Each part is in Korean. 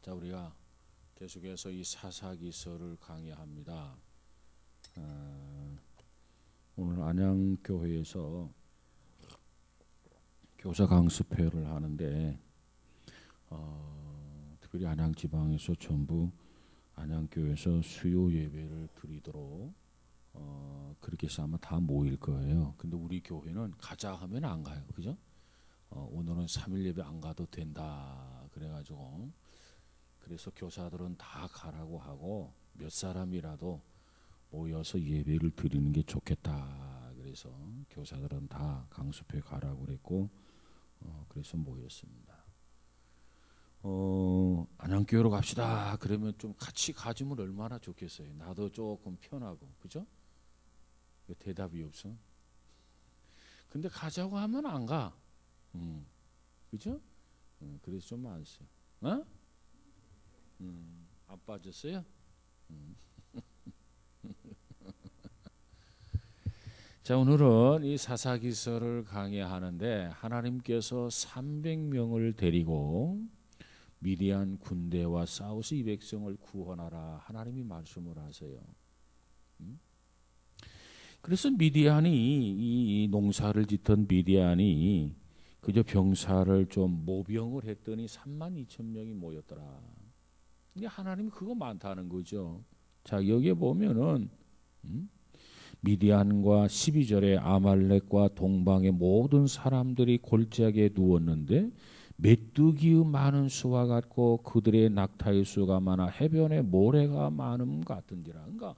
자, 우리가 계속해서 이 사사기서를 강의합니다. 오늘 안양교회에서 교사 강습회를 하는데 특별히 안양지방에서 전부 안양교회에서 수요 예배를 드리도록 그렇게 해서 아마 다 모일 거예요. 근데 우리 교회는 가자 하면 안 가요. 그죠? 오늘은 3일 예배 안 가도 된다 그래가지고 그래서 교사들은 다 가라고 하고 몇 사람이라도 모여서 예배를 드리는 게 좋겠다. 그래서 교사들은 다 강습회 가라고 그랬고 그래서 모였습니다. 안양교회로 갑시다. 그러면 좀 같이 가주면 얼마나 좋겠어요. 나도 조금 편하고, 그죠? 대답이 없어. 근데 가자고 하면 안 가. 그죠? 그래서 좀 안 써. 어? 안 빠졌어요? 자, 오늘은 이 사사기서를 강의하는데 하나님께서 300명을 데리고 미디안 군대와 싸워서 이 백성을 구원하라 하나님이 말씀을 하세요. 그래서 미디안이 이 농사를 짓던 미디안이 그저 병사를 좀 모병을 했더니 32,000명이 모였더라. 근데 하나님이 그거 많다는 거죠. 자, 여기에 보면은 미디안과 12절에 아말렉과 동방의 모든 사람들이 골짜기에 누웠는데 메뚜기의 많은 수와 같고 그들의 낙타의 수가 많아 해변에 모래가 많음 같은지라. 그러니까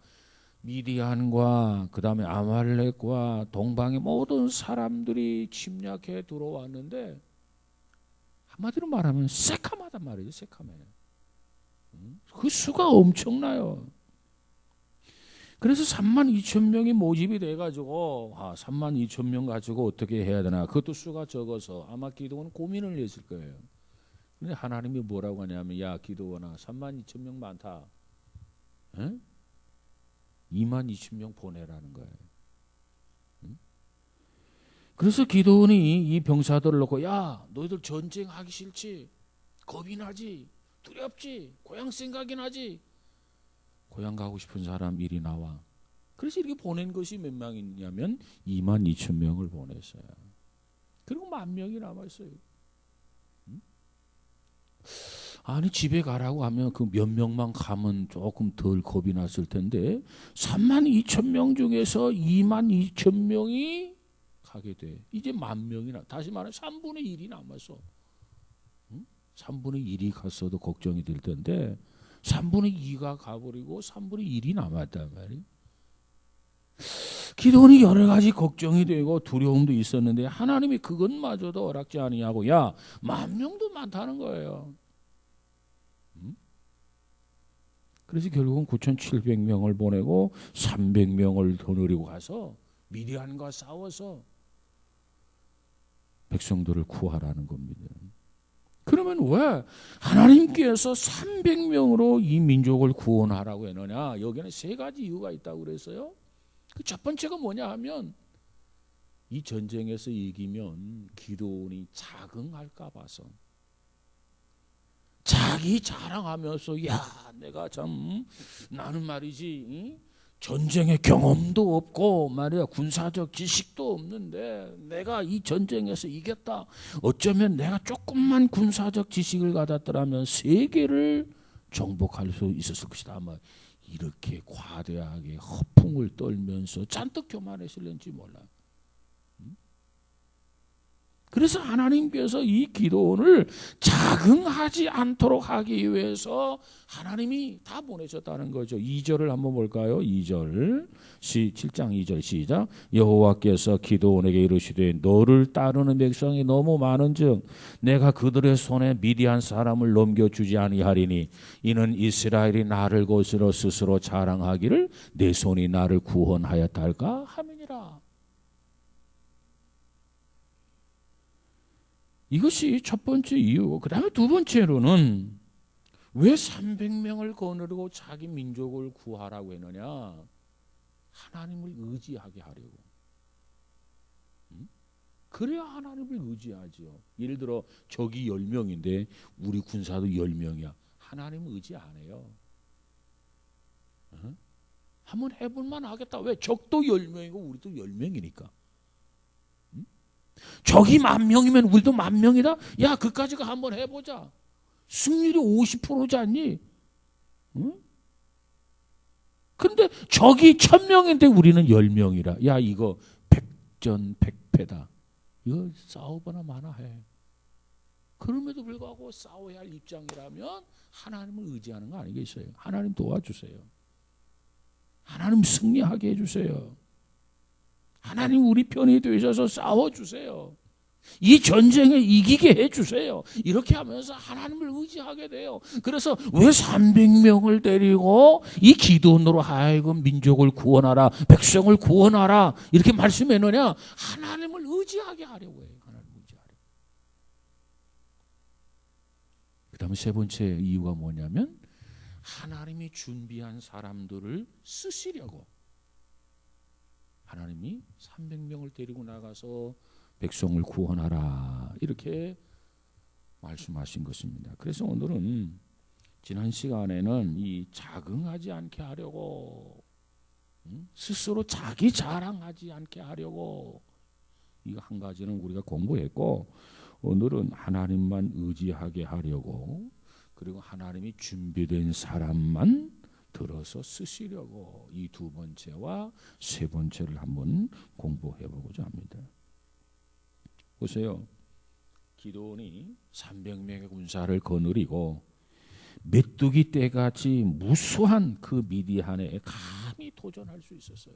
미디안과 그 다음에 아말렉과 동방의 모든 사람들이 침략해 들어왔는데 한마디로 말하면 새카마단 말이죠. 새카매. 그 수가 엄청나요. 그래서 32,000명이 모집이 돼가지고 32,000명 가지고 어떻게 해야 되나. 그것도 수가 적어서 아마 기도원은 고민을 했을 거예요. 근데 하나님이 뭐라고 하냐면 야 기도원아 32,000명 많다. 에? 22,000명 보내라는 거예요. 그래서 기도원이 이 병사들을 놓고 야 너희들 전쟁하기 싫지? 겁이 나지? 두렵지? 고향 생각이 나지? 고향 가고 싶은 사람 이리 나와. 그래서 이렇게 보낸 것이 몇 명이냐면 22,000명을 보냈어요. 그리고 10,000명이 남았어요. 아니 집에 가라고 하면 그 몇 명만 가면 조금 덜 겁이 났을 텐데 32,000명 중에서 22,000명이 가게 돼. 이제 10,000명이나 다시 말하면 3분의 1이 남았어. 3분의 1이 갔어도 걱정이 될 텐데 3분의 2가 가버리고 3분의 1이 남았단 말이에요. 기도원이 여러 가지 걱정이 되고 두려움도 있었는데 하나님이 그것마저도 허락지 아니하고 야 10,000명도 많다는 거예요. 그래서 결국은 9,700명을 보내고 300명을 더 데리고 가서 미디안과 싸워서 백성들을 구하라는 겁니다. 그러면 왜 하나님께서 300명으로 이 민족을 구원하라고 했느냐? 여기는 세 가지 이유가 있다고 그랬어요. 그 첫 번째가 뭐냐 하면 이 전쟁에서 이기면 기도원이 자긍할까 봐서 자기 자랑하면서 야 내가 참 나는 말이지 전쟁의 경험도 없고 말이야 군사적 지식도 없는데 내가 이 전쟁에서 이겼다. 어쩌면 내가 조금만 군사적 지식을 가졌더라면 세계를 정복할 수 있었을 것이다. 아마 이렇게 과대하게 허풍을 떨면서 잔뜩 교만했을는지 몰라. 그래서 하나님께서 이 기도원을 자긍하지 않도록 하기 위해서 하나님이 다 보내셨다는 거죠. 2절을 한번 볼까요? 2절 7장 2절 시작. 여호와께서 기도원에게 이르시되 너를 따르는 백성이 너무 많은즉 내가 그들의 손에 미디안 사람을 넘겨주지 아니하리니 이는 이스라엘이 나를 것으로 스스로 자랑하기를 내 손이 나를 구원하였다 할까 함이니라. 이것이 첫 번째 이유. 그 다음에 두 번째로는 왜 300명을 거느리고 자기 민족을 구하라고 했느냐. 하나님을 의지하게 하려고. 그래야 하나님을 의지하죠. 예를 들어 적이 10명인데 우리 군사도 10명이야. 하나님 의지 안 해요. 어? 한번 해볼만 하겠다. 왜? 적도 10명이고 우리도 10명이니까. 적이 10,000명이면 우리도 10,000명이다? 야, 그까지가 한번 해보자. 승률이 50%지 않니? 응? 근데 적이 1,000명인데 우리는 10명이라. 야, 이거 백전백패다. 이거 싸우거나 마나 해. 그럼에도 불구하고 싸워야 할 입장이라면 하나님을 의지하는 거 아니겠어요? 하나님 도와주세요. 하나님 승리하게 해주세요. 하나님 우리 편이 되셔서 싸워주세요. 이 전쟁에 이기게 해주세요. 이렇게 하면서 하나님을 의지하게 돼요. 그래서 왜 300명을 데리고 이 기도원으로 하여금 민족을 구원하라, 백성을 구원하라 이렇게 말씀했느냐? 하나님을 의지하게 하려고 해요. 하나님을 의지하려고. 그 다음에 세 번째 이유가 뭐냐면 하나님이 준비한 사람들을 쓰시려고. 하나님이 300명을 데리고 나가서 백성을 구원하라 이렇게 말씀하신 것입니다. 그래서 오늘은 지난 시간에는 이 자긍하지 않게 하려고, 스스로 자기 자랑하지 않게 하려고, 이거 한 가지는 우리가 공부했고, 오늘은 하나님만 의지하게 하려고, 그리고 하나님이 준비된 사람만 들어서 쓰시려고, 이 두 번째와 세 번째를 한번 공부해 보고자 합니다. 보세요. 기드온이 300명의 군사를 거느리고 메뚜기 떼같이 무수한 그 미디안에 감히 도전할 수 있었어요.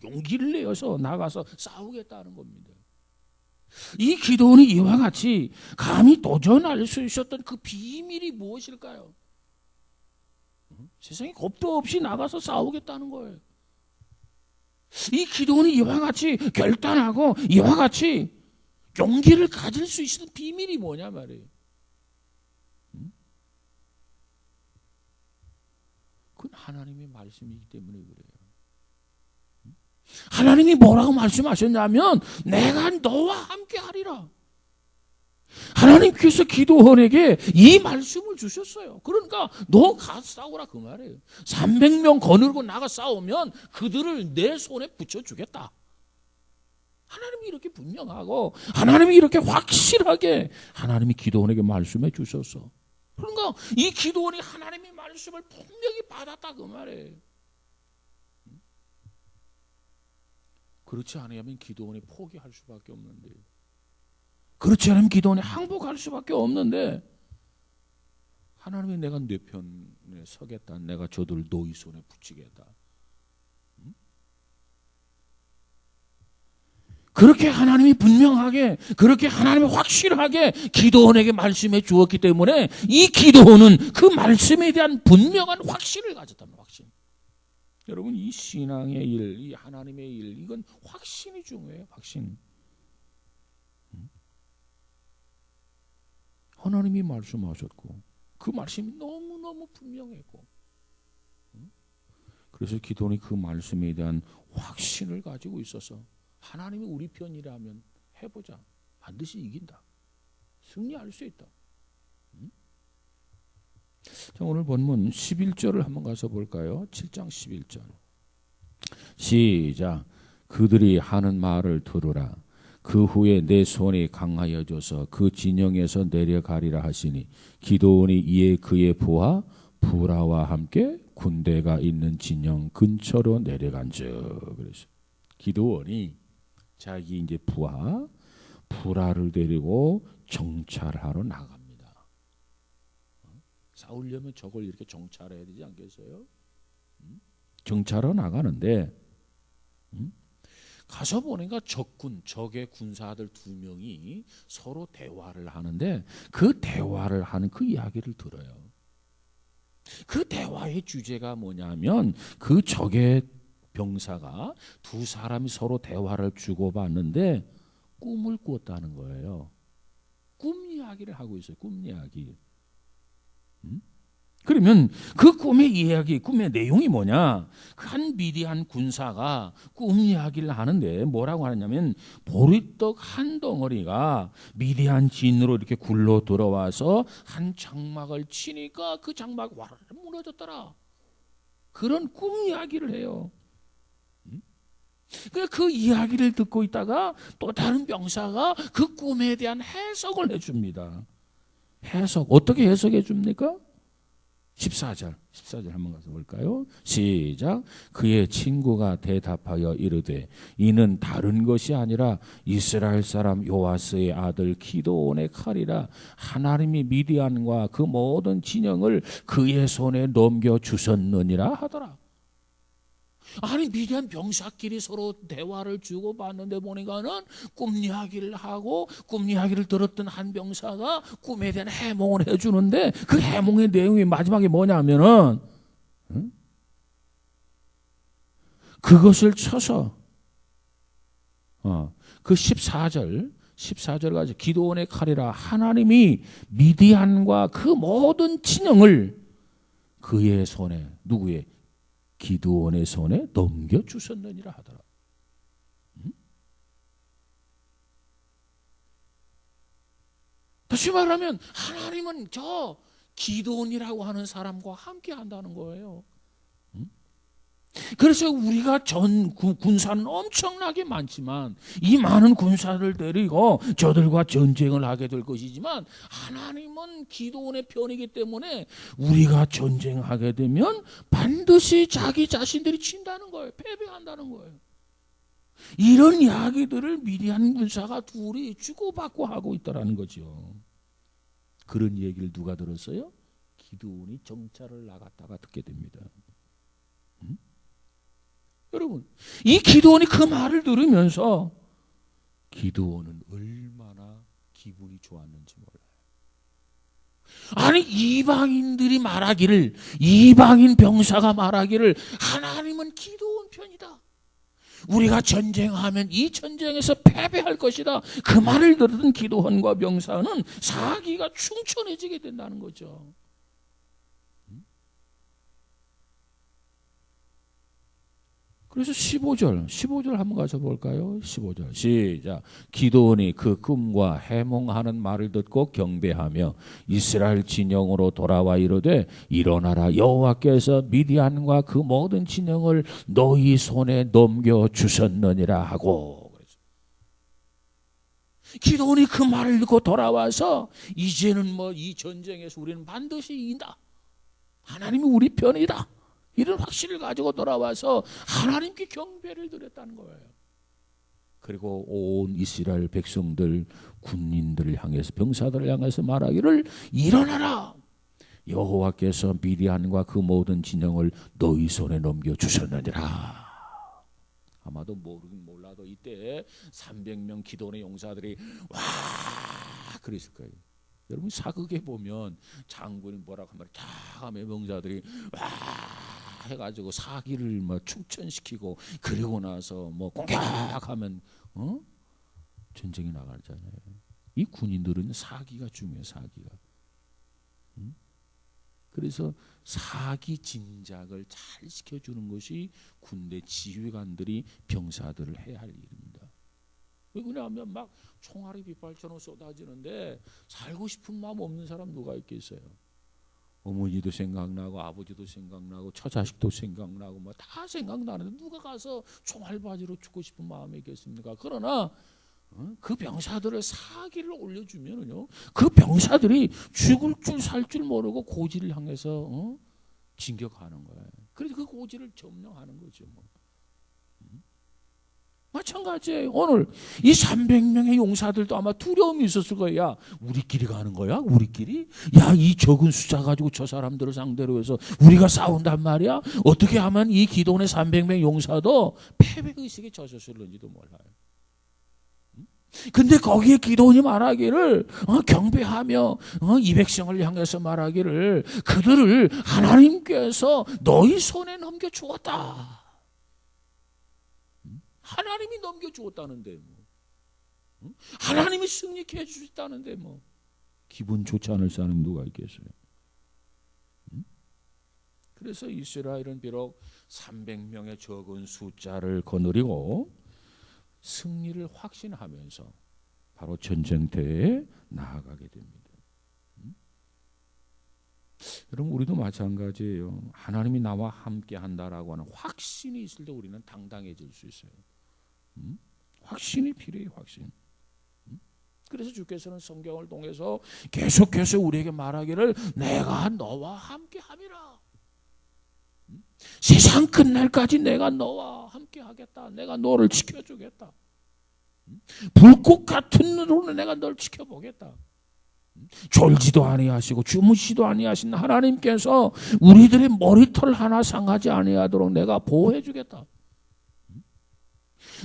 용기를 내어서 나가서 싸우겠다는 겁니다. 이 기드온이 이와 같이 감히 도전할 수 있었던 그 비밀이 무엇일까요? 세상에 겁도 없이 나가서 싸우겠다는 거예요. 이 기도원이 이와 같이 결단하고 이와 같이 용기를 가질 수 있는 비밀이 뭐냐 말이에요. 그건 하나님의 말씀이기 때문에 그래요. 하나님이 뭐라고 말씀하셨냐면 내가 너와 함께 하리라. 하나님께서 기도원에게 이 말씀을 주셨어요. 그러니까 너 가서 싸우라 그 말이에요. 300명 거느리고 나가 싸우면 그들을 내 손에 붙여주겠다. 하나님이 이렇게 분명하고 하나님이 이렇게 확실하게 하나님이 기도원에게 말씀해 주셔서, 그러니까 이 기도원이 하나님의 말씀을 분명히 받았다 그 말이에요. 그렇지 않으면 기도원이 포기할 수밖에 없는데, 그렇지 않으면 기도원이 항복할 수밖에 없는데, 하나님이 내가 내 편에 서겠다, 내가 저들 너희 손에 붙이겠다, 그렇게 하나님이 분명하게, 그렇게 하나님이 확실하게 기도원에게 말씀해 주었기 때문에 이 기도원은 그 말씀에 대한 분명한 확신을 가졌답니다. 확신. 여러분, 이 신앙의 일, 이 하나님의 일, 이건 확신이 중요해요. 확신. 하나님이 말씀하셨고 그 말씀이 너무너무 분명했고, 그래서 기도원이 그 말씀에 대한 확신을 가지고 있어서 하나님이 우리 편이라면 해보자, 반드시 이긴다, 승리할 수 있다. 자, 오늘 본문 11절을 한번 가서 볼까요? 7장 11절 시작. 그들이 하는 말을 들으라. 그 후에 내 손이 강하여져서 그 진영에서 내려가리라 하시니 기드온이 이에 그의 부하 부라와 함께 군대가 있는 진영 근처로 내려간즉. 그래서 기드온이 자기 이제 부하 부라를 데리고 정찰하러 나갑니다. 싸우려면 저걸 이렇게 정찰해야 되지 않겠어요? 정찰하러 나가는데 가서 보니까 적의 군사들 2명이 서로 대화를 하는데, 그 대화를 하는 그 이야기를 들어요. 그 대화의 주제가 뭐냐면 그 적의 병사가 두 사람이 서로 대화를 주고받는데 꿈을 꾸었다는 거예요. 꿈 이야기를 하고 있어요. 꿈 이야기. 그러면 그 꿈의 이야기, 꿈의 내용이 뭐냐? 한 미디안 군사가 꿈 이야기를 하는데 뭐라고 하냐면 보리떡 한 덩어리가 미디안 진으로 이렇게 굴러 들어와서 한 장막을 치니까 그 장막이 와르르 무너졌더라. 그런 꿈 이야기를 해요. 그 이야기를 듣고 있다가 또 다른 병사가 그 꿈에 대한 해석을 해줍니다. 해석, 어떻게 해석해 줍니까? 14절 한번 가서 볼까요? 시작. 그의 친구가 대답하여 이르되 이는 다른 것이 아니라 이스라엘 사람 요아스의 아들 기드온의 칼이라. 하나님이 미디안과 그 모든 진영을 그의 손에 넘겨주셨느니라 하더라. 아니 미디안 병사끼리 서로 대화를 주고받는데 보니까는 꿈 이야기를 하고 꿈 이야기를 들었던 한 병사가 꿈에 대한 해몽을 해주는데 그 해몽의 내용이 마지막에 뭐냐면은 그것을 쳐서 그 14절 가지고 기드온의 칼이라. 하나님이 미디안과 그 모든 진영을 그의 손에, 누구의? 기드온의 손에 넘겨주셨느니라 하더라. 다시 말하면 하나님은 저 기드온이라고 하는 사람과 함께 한다는 거예요. 그래서 우리가 군사는 엄청나게 많지만 이 많은 군사를 데리고 저들과 전쟁을 하게 될 것이지만 하나님은 기드온의 편이기 때문에 우리가 전쟁하게 되면 반드시 자기 자신들이 진다는 거예요. 패배한다는 거예요. 이런 이야기들을 미디안 군사가 둘이 주고받고 하고 있다는 거죠. 그런 얘기를 누가 들었어요? 기드온이 정찰을 나갔다가 듣게 됩니다. 여러분, 이 기드온이 그 말을 들으면서 기드온은 얼마나 기분이 좋았는지 몰라요. 아니 이방인들이 말하기를, 이방인 병사가 말하기를 하나님은 기드온 편이다. 우리가 전쟁하면 이 전쟁에서 패배할 것이다. 그 말을 들은 기드온과 병사는 사기가 충천해지게 된다는 거죠. 그래서 15절 한번 가서 볼까요? 15절 시작. 기드온이 그 꿈과 해몽하는 말을 듣고 경배하며 이스라엘 진영으로 돌아와 이르되 일어나라, 여호와께서 미디안과 그 모든 진영을 너희 손에 넘겨주셨느니라 하고. 기드온이 그 말을 듣고 돌아와서 이제는 뭐 이 전쟁에서 우리는 반드시 이긴다. 하나님이 우리 편이다. 이런 확신을 가지고 돌아와서 하나님께 경배를 드렸다는 거예요. 그리고 온 이스라엘 백성들, 군인들을 향해서, 병사들을 향해서 말하기를 일어나라, 여호와께서 미디안과 그 모든 진영을 너희 손에 넘겨주셨느니라. 아마도 모르긴 몰라도 이때 300명 기드온의 용사들이 와 그랬을 거예요. 여러분 사극에 보면 장군이 뭐라고 하면 다 하면 병사들이 와 해가지고 사기를 뭐 축전시키고 그리고 나서 뭐 공격하면 전쟁이 나가잖아요. 이 군인들은 사기가 중요해요. 사기가. 그래서 사기 진작을 잘 시켜주는 것이 군대 지휘관들이 병사들을 해야 할 일입니다. 왜냐하면 막 총알이 빗발처럼 쏟아지는데 살고 싶은 마음 없는 사람 누가 있겠어요? 어머니도 생각나고 아버지도 생각나고 처자식도 생각나고 뭐 다 생각나는데 누가 가서 총알바지로 죽고 싶은 마음이 있겠습니까? 그러나 그 병사들을 사기를 올려주면은요, 그 병사들이 죽을 줄 살 줄 모르고 고지를 향해서 진격하는 거예요. 그래서 그 고지를 점령하는 거죠. 뭐. 마찬가지예요. 오늘 이 300명의 용사들도 아마 두려움이 있었을 거야. 야, 우리끼리 가는 거야? 우리끼리? 야, 이 적은 숫자 가지고 저 사람들을 상대로 해서 우리가 싸운단 말이야? 어떻게 하면 이 기드온의 300명 용사도 패배의식에 젖었을는지도 몰라요. 근데 거기에 기드온이 말하기를 경배하며 이 백성을 향해서 말하기를 그들을 하나님께서 너희 손에 넘겨주었다. 하나님이 넘겨주었다는데 뭐. 하나님이 승리케 해주셨다는데 뭐. 기분 좋지 않을 사람이 누가 있겠어요? 그래서 이스라엘은 비록 300명의 적은 숫자를 거느리고 승리를 확신하면서 바로 전쟁터에 나아가게 됩니다. 여러분 우리도 마찬가지예요. 하나님이 나와 함께 한다라고 하는 확신이 있을 때 우리는 당당해질 수 있어요. 확신이 필요해요. 확신. 그래서 주께서는 성경을 통해서 계속해서 우리에게 말하기를 내가 너와 함께 함이라. 세상 끝날까지 내가 너와 함께 하겠다. 내가 너를 지켜주겠다. 불꽃 같은 눈으로 내가 널 지켜보겠다. 졸지도 아니하시고 주무시도 아니하신 하나님께서 우리들의 머리털 하나 상하지 아니하도록 내가 보호해 주겠다.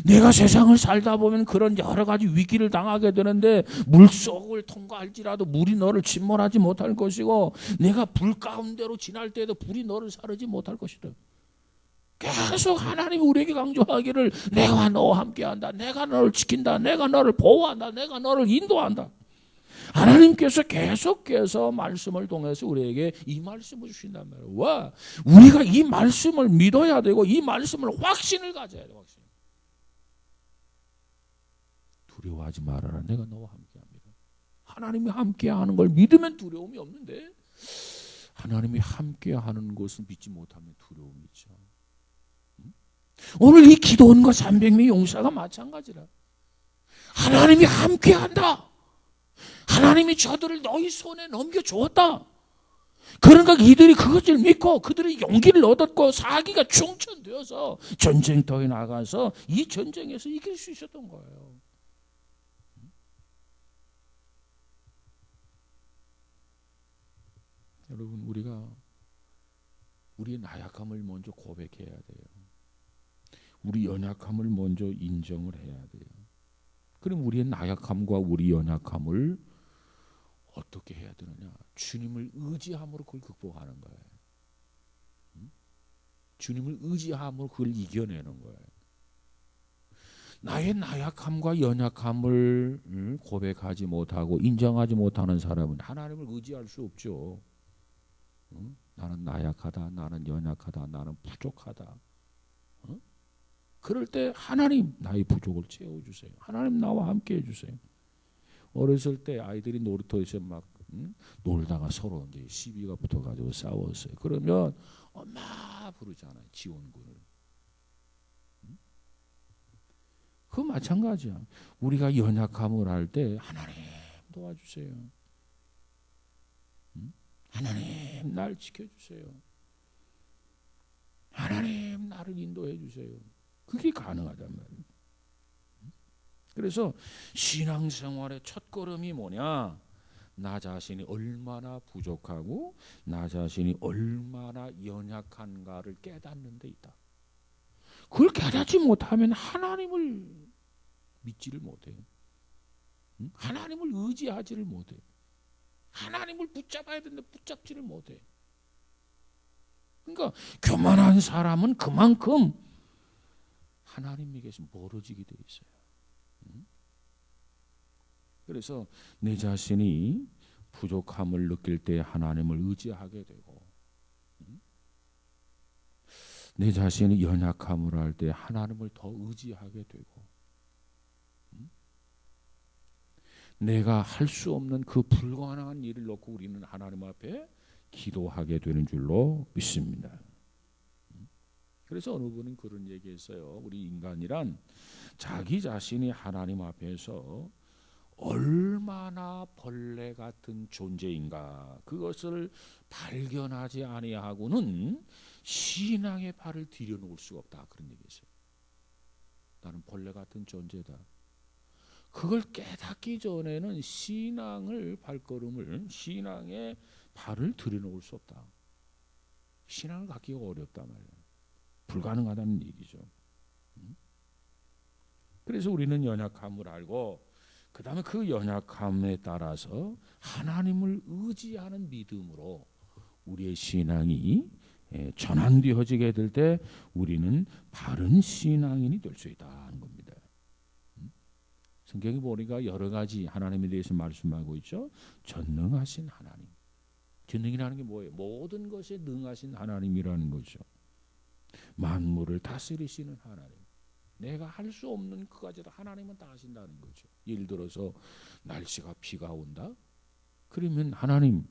내가 세상을 살다 보면 그런 여러 가지 위기를 당하게 되는데 물속을 통과할지라도 물이 너를 침몰하지 못할 것이고 내가 불 가운데로 지날 때에도 불이 너를 사르지 못할 것이다. 계속 하나님이 우리에게 강조하기를 내가 너와 함께한다. 내가 너를 지킨다. 내가 너를 보호한다. 내가 너를 인도한다. 하나님께서 계속해서 말씀을 통해서 우리에게 이 말씀을 주신단 말이에요. 와, 우리가 이 말씀을 믿어야 되고 이 말씀을 확신을 가져야 돼요. 확신. 두려워하지 말아라. 내가 너와 함께합니다. 하나님이 함께하는 걸 믿으면 두려움이 없는데 하나님이 함께하는 것을 믿지 못하면 두려움이 있죠. 오늘 이 기도원과 300명의 용사가 마찬가지라. 하나님이 함께한다. 하나님이 저들을 너희 손에 넘겨주었다. 그러니까 이들이 그것을 믿고 그들이 용기를 얻었고 사기가 충천되어서 전쟁터에 나가서 이 전쟁에서 이길 수 있었던 거예요. 여러분 우리가 우리의 나약함을 먼저 고백해야 돼요. 우리 연약함을 먼저 인정을 해야 돼요. 그럼 우리의 나약함과 우리 연약함을 어떻게 해야 되느냐? 주님을 의지함으로 그걸 극복하는 거예요. 주님을 의지함으로 그걸 이겨내는 거예요. 나의 나약함과 연약함을 고백하지 못하고 인정하지 못하는 사람은 하나님을 의지할 수 없죠. 나는 나약하다, 나는 연약하다, 나는 부족하다. 그럴 때 하나님 나의 부족을 채워주세요. 하나님 나와 함께 해주세요. 어렸을 때 아이들이 놀이터에서 막 놀다가 서로 이제 시비가 붙어가지고 싸웠어요. 그러면 엄마 부르잖아요. 지원군을. 그 마찬가지야. 우리가 연약함을 할 때 하나님 도와주세요. 하나님 날 지켜주세요. 하나님 나를 인도해 주세요. 그게 가능하단 말이에요. 그래서 신앙생활의 첫걸음이 뭐냐? 나 자신이 얼마나 부족하고 나 자신이 얼마나 연약한가를 깨닫는 데 있다. 그걸 깨닫지 못하면 하나님을 믿지를 못해요. 하나님을 의지하지를 못해요. 하나님을 붙잡아야 되는데 붙잡지를 못해요. 그러니까 교만한 사람은 그만큼 하나님에게서 멀어지게 돼 있어요. 그래서 내 자신이 부족함을 느낄 때 하나님을 의지하게 되고 내 자신이 연약함을 할 때 하나님을 더 의지하게 되고 내가 할 수 없는 그 불가능한 일을 놓고 우리는 하나님 앞에 기도하게 되는 줄로 믿습니다. 그래서 어느 분은 그런 얘기했어요. 우리 인간이란 자기 자신이 하나님 앞에서 얼마나 벌레 같은 존재인가 그것을 발견하지 아니하고는 신앙의 발을 들여놓을 수가 없다. 그런 얘기했어요. 나는 벌레 같은 존재다. 그걸 깨닫기 전에는 신앙을 발걸음을 신앙의 발을 들여놓을 수 없다. 신앙을 갖기가 어렵단 말이에요. 불가능하다는 얘기죠. 그래서 우리는 연약함을 알고 그 다음에 그 연약함에 따라서 하나님을 의지하는 믿음으로 우리의 신앙이 전환되어지게 될 때 우리는 바른 신앙인이 될 수 있다는 겁니다. 성경에 보니까 여러 가지 하나님에 대해서 말씀하고 있죠. 전능하신 하나님, 전능이라는 게 뭐예요? 모든 것에 능하신 하나님이라는 거죠. 만물을 다스리시는 하나님. 내가 할 수 없는 그까지도 하나님은 다 하신다는 거죠. 예를 들어서 날씨가 비가 온다. 그러면 하나님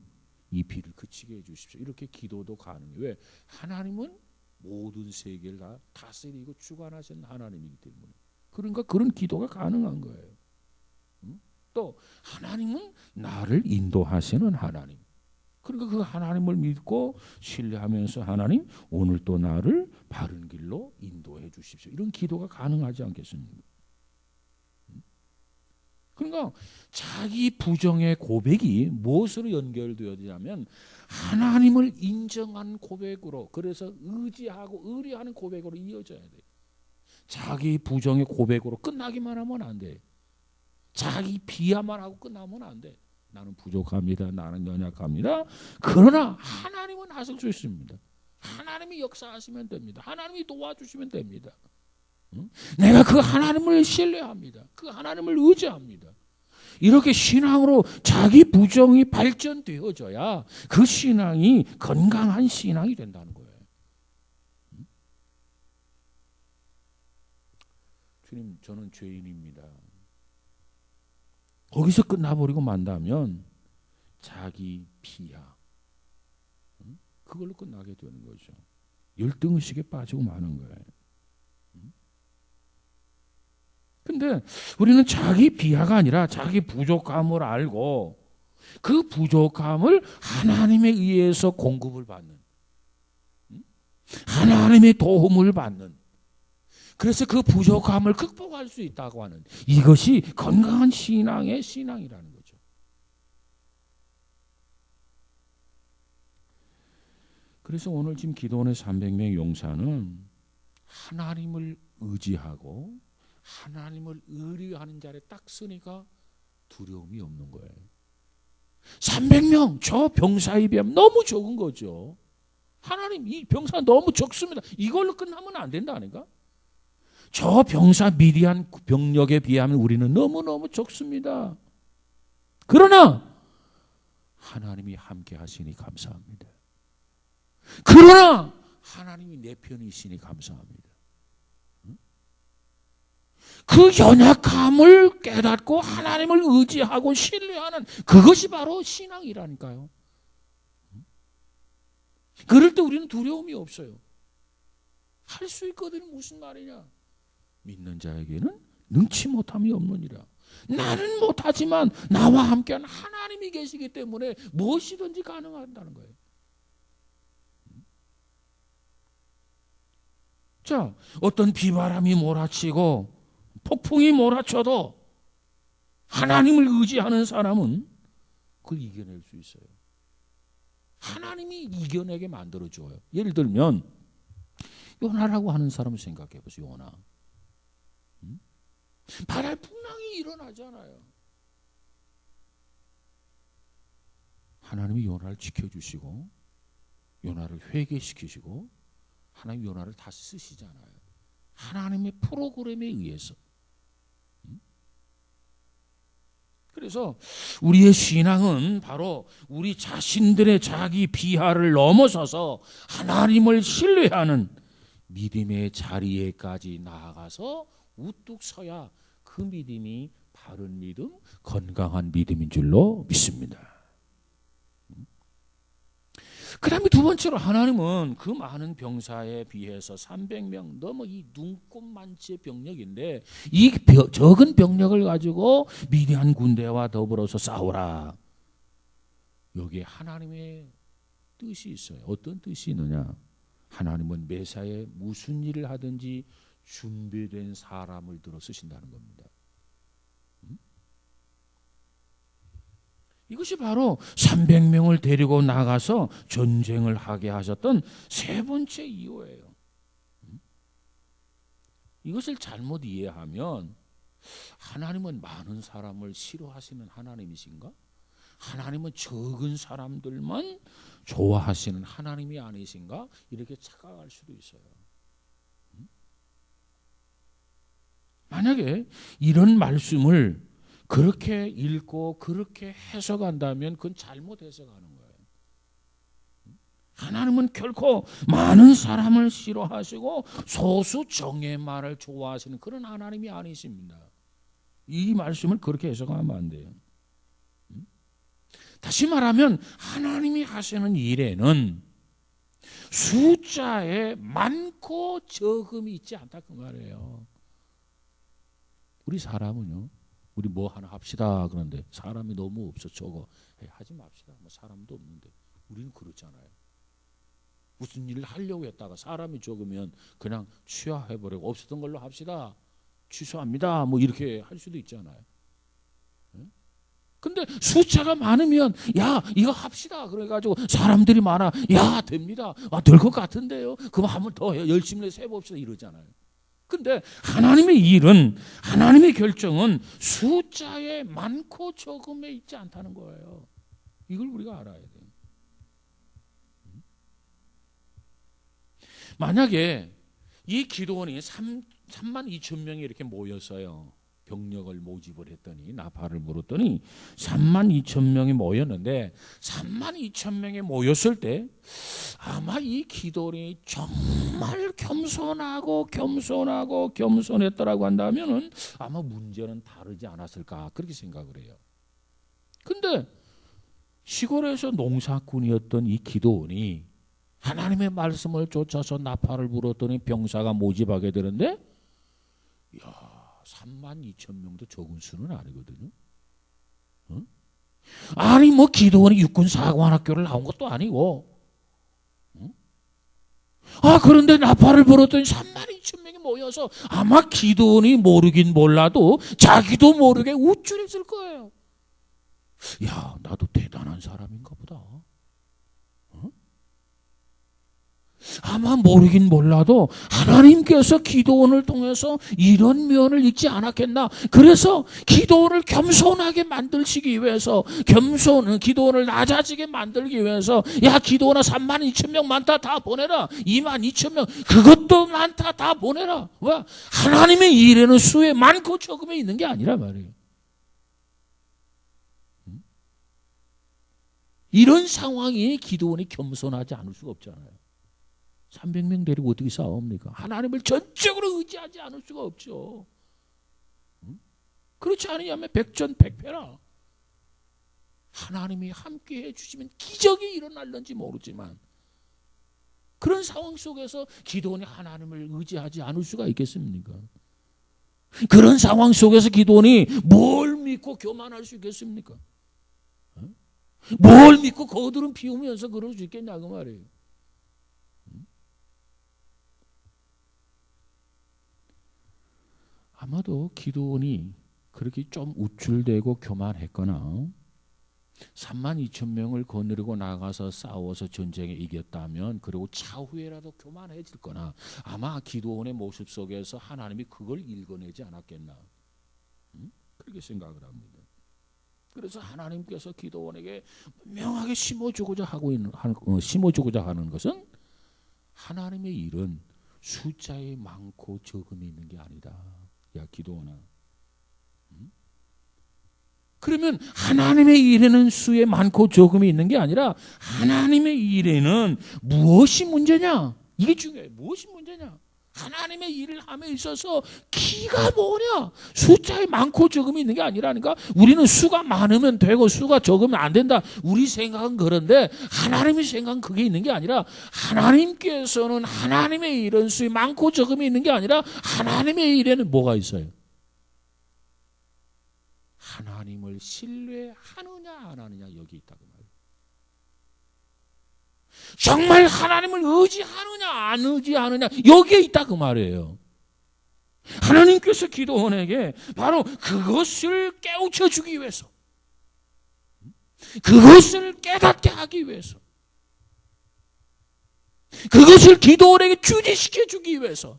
이 비를 그치게 해주십시오. 이렇게 기도도 가능해요. 왜? 하나님은 모든 세계를 다 다스리고 주관하시는 하나님이기 때문에. 그러니까 그런 기도가 가능한 거예요. 또 하나님은 나를 인도하시는 하나님. 그러니까 그 하나님을 믿고 신뢰하면서 하나님 오늘 또 나를 바른 길로 인도해 주십시오. 이런 기도가 가능하지 않겠습니까? 그러니까 자기 부정의 고백이 무엇으로 연결되어지냐면 하나님을 인정한 고백으로, 그래서 의지하고 의뢰하는 고백으로 이어져야 돼요. 자기 부정의 고백으로 끝나기만 하면 안 돼. 자기 비하만 하고 끝나면 안 돼. 나는 부족합니다. 나는 연약합니다. 그러나 하나님은 하실 수 있습니다. 하나님이 역사하시면 됩니다. 하나님이 도와주시면 됩니다. 내가 그 하나님을 신뢰합니다. 그 하나님을 의지합니다. 이렇게 신앙으로 자기 부정이 발전되어져야 그 신앙이 건강한 신앙이 된다는 거예요. 주님, 저는 죄인입니다. 거기서 끝나버리고 만다면 자기 비하, 그걸로 끝나게 되는 거죠. 열등의식에 빠지고 마는 거예요. 근데 우리는 자기 비하가 아니라 자기 부족함을 알고 그 부족함을 하나님에 의해서 공급을 받는, 하나님의 도움을 받는, 그래서 그 부족함을 극복할 수 있다고 하는, 이것이 건강한 신앙의 신앙이라는 거죠. 그래서 오늘 지금 기도원의 300명 용사는 하나님을 의지하고 하나님을 의뢰하는 자리에 딱 서니까 두려움이 없는 거예요. 300명 저 병사에 비하면 너무 적은 거죠. 하나님, 이 병사 너무 적습니다. 이걸로 끝나면 안 된다니까. 저 병사 미디안 병력에 비하면 우리는 너무너무 적습니다. 그러나 하나님이 함께 하시니 감사합니다. 그러나 하나님이 내 편이시니 감사합니다. 그 연약함을 깨닫고 하나님을 의지하고 신뢰하는 그것이 바로 신앙이라니까요. 그럴 때 우리는 두려움이 없어요. 할 수 있거든. 무슨 말이냐? 믿는 자에게는 능치 못함이 없느니라. 나는 못하지만 나와 함께하는 하나님이 계시기 때문에 무엇이든지 가능하다는 거예요. 자, 어떤 비바람이 몰아치고 폭풍이 몰아쳐도 하나님을 의지하는 사람은 그걸 이겨낼 수 있어요. 하나님이 이겨내게 만들어줘요. 예를 들면 요나라고 하는 사람을 생각해 보세요. 요나. 바랄 풍랑이 일어나잖아요. 하나님이 요나를 지켜주시고 요나를 회개시키시고 하나님 요나를 다시 쓰시잖아요. 하나님의 프로그램에 의해서. 그래서 우리의 신앙은 바로 우리 자신들의 자기 비하를 넘어서서 하나님을 신뢰하는 믿음의 자리에까지 나아가서 우뚝 서야 그 믿음이 바른 믿음, 건강한 믿음인 줄로 믿습니다. 그 다음에 두 번째로 하나님은 그 많은 병사에 비해서 300명 너무 이 눈꼽만치의 병력인데 이 적은 병력을 가지고 미디안 군대와 더불어서 싸우라. 여기에 하나님의 뜻이 있어요. 어떤 뜻이 있느냐? 하나님은 매사에 무슨 일을 하든지 준비된 사람을 들어 쓰신다는 겁니다. 이것이 바로 300명을 데리고 나가서 전쟁을 하게 하셨던 세 번째 이유예요. 이것을 잘못 이해하면 하나님은 많은 사람을 싫어하시는 하나님이신가? 하나님은 적은 사람들만 좋아하시는 하나님이 아니신가? 이렇게 착각할 수도 있어요. 만약에 이런 말씀을 그렇게 읽고 그렇게 해석한다면 그건 잘못 해석하는 거예요. 하나님은 결코 많은 사람을 싫어하시고 소수 정예만을 좋아하시는 그런 하나님이 아니십니다. 이 말씀을 그렇게 해석하면 안 돼요. 다시 말하면 하나님이 하시는 일에는 숫자에 많고 적음이 있지 않다 그 말이에요. 우리 사람은요, 우리 뭐 하나 합시다 그런데 사람이 너무 없어 적어. 하지 맙시다. 뭐 사람도 없는데. 우리는 그렇잖아요. 무슨 일을 하려고 했다가 사람이 적으면 그냥 취하해버리고 없었던 걸로 합시다. 취소합니다. 뭐 이렇게 할 수도 있잖아요. 근데 숫자가 많으면 야 이거 합시다. 그래가지고 사람들이 많아. 야 됩니다. 될 것 같은데요. 그럼 한번 더 열심히 해서 해봅시다. 이러잖아요. 근데 하나님의 일은 하나님의 결정은 숫자에 많고 적음에 있지 않다는 거예요. 이걸 우리가 알아야 돼요. 만약에 이 기도원이 3만 2천 명이 이렇게 모였어요. 병력을 모집을 했더니 나팔을 불었더니 3만 2천 명이 모였는데 3만 2천 명이 모였을 때 아마 이 기도원이 정말 겸손했더라고 한다면은 아마 문제는 다르지 않았을까 그렇게 생각을 해요. 근데 시골에서 농사꾼이었던 이 기도원이 하나님의 말씀을 쫓아서 나팔을 불었더니 병사가 모집하게 되는데 3만 2천 명도 적은 수는 아니거든요. 아니 뭐 기도원이 육군사관학교를 나온 것도 아니고 그런데 나팔을 불었더니 3만 2천 명이 모여서 아마 기도원이 모르긴 몰라도 자기도 모르게 우쭐했을 거예요. 야 나도 대단한 사람인가 보다. 아마 모르긴 몰라도 하나님께서 기도원을 통해서 이런 면을 읽지 않았겠나. 그래서 기도원을 겸손하게 만드시기 위해서 기도원을 낮아지게 만들기 위해서 야 기도원아 3만 2천 명 많다 다 보내라. 2만 2천 명 그것도 많다 다 보내라. 왜? 하나님의 일에는 수에 많고 적음에 있는 게 아니라 말이에요. 이런 상황이 기도원이 겸손하지 않을 수가 없잖아요. 300명 데리고 어떻게 싸웁니까? 하나님을 전적으로 의지하지 않을 수가 없죠. 그렇지 않으면 백전백패라. 하나님이 함께 해주시면 기적이 일어날는지 모르지만 그런 상황 속에서 기도원이 하나님을 의지하지 않을 수가 있겠습니까? 그런 상황 속에서 기도원이 뭘 믿고 교만할 수 있겠습니까? 뭘 믿고 거드름 피우면서 그럴 수 있겠냐고 말이에요. 아마도 기도원이 그렇게 좀 우쭐대고 교만했거나 3만 2천 명을 거느리고 나가서 싸워서 전쟁에 이겼다면 그리고 차후에라도 교만해질 거나 아마 기도원의 모습 속에서 하나님이 그걸 읽어내지 않았겠나 그렇게 생각을 합니다. 그래서 하나님께서 기도원에게 명하게 심어주고자 하는 것은 하나님의 일은 숫자에 많고 적음이 있는 게 아니다. 야 기도원아. 그러면 하나님의 일에는 수에 많고 적음이 있는 게 아니라 하나님의 일에는 무엇이 문제냐? 이게 중요해요. 무엇이 문제냐? 하나님의 일을 함에 있어서 키가 뭐냐? 숫자에 많고 적음이 있는 게 아니라니까. 우리는 수가 많으면 되고 수가 적으면 안 된다. 우리 생각은 그런데 하나님의 생각은 그게 있는 게 아니라 하나님께서는 하나님의 일은 수에 많고 적음이 있는 게 아니라 하나님의 일에는 뭐가 있어요? 하나님을 신뢰하느냐 안 하느냐 여기 있다고 말이에요. 정말 하나님을 의지하느냐 안 의지하느냐 여기에 있다 그 말이에요. 하나님께서 기도원에게 바로 그것을 깨우쳐 주기 위해서 그것을 깨닫게 하기 위해서 그것을 기도원에게 주지시켜 주기 위해서